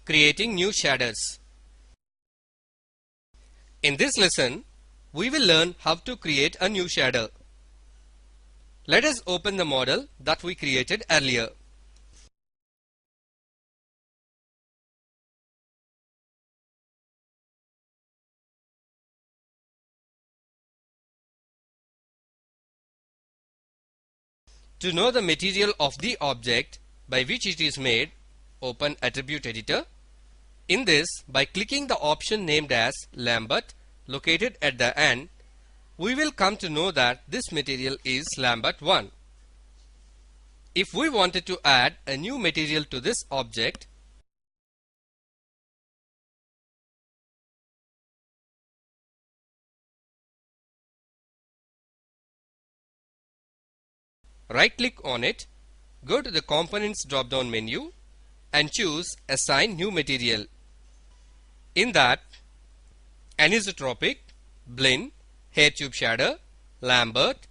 Creating new shaders. In this lesson, we will learn how to create a new shader. Let us open the model that we created earlier. To know the material of the object by which it is made, open Attribute Editor. In this, by clicking the option named as Lambert located at the end, we will come to know that this material is Lambert 1. If we wanted to add a new material to this object, right-click on it, go to the Components drop-down menu and choose Assign New Material. In that, Anisotropic, Blinn, Hair Tube Shader, Lambert,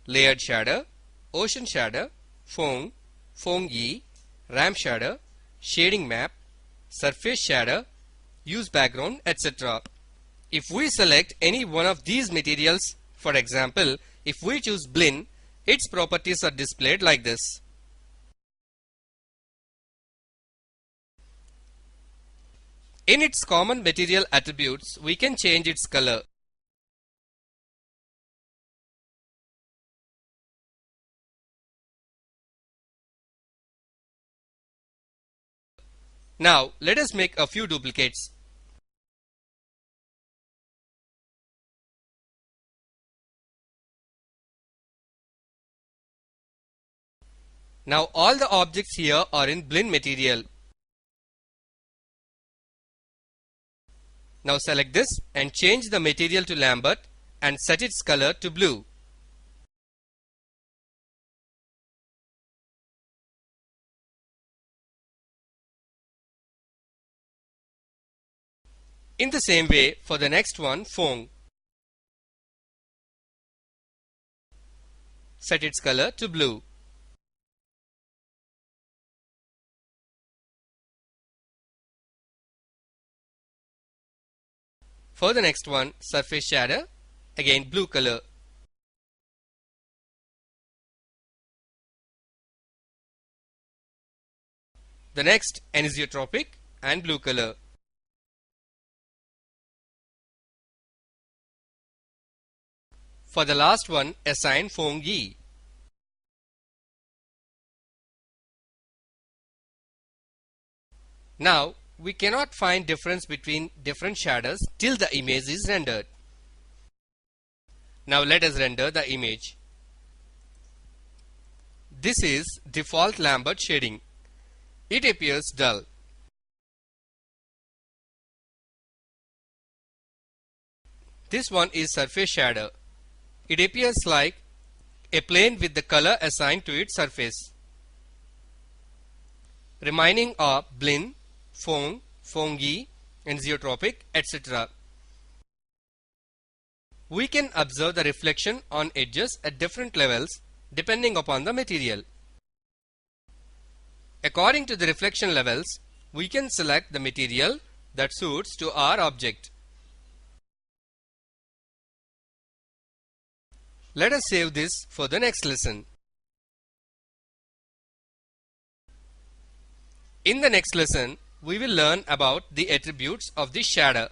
Layered Shader, Ocean Shader, Phong, Phong-Yi, Ramp Shader, Shading Map, Surface Shader, Use Background, etc. If we select any one of these materials, for example, if we choose Blinn, its properties are displayed like this. In its common material attributes, we can change its color. Now, let us make a few duplicates. Now, all the objects here are in Blinn material. Now select this and change the material to Lambert and set its color to blue. In the same way, for the next one, Phong, set its color to blue. For the next one, Surface Shader, again blue color. The next, Anisotropic, and blue color. For the last one, assign Phong-Yi. Now, we cannot find difference between different shaders till the image is rendered. Now let us render the image. This is default Lambert shading. It appears dull. This one is surface shader. It appears like a plane with the color assigned to its surface. Remaining are Blinn, Phong, Phong-Yi, Anisotropic, etc. We can observe the reflection on edges at different levels depending upon the material. According to the reflection levels, we can select the material that suits to our object. Let us save this for the next lesson. In the next lesson, we will learn about the attributes of the shader.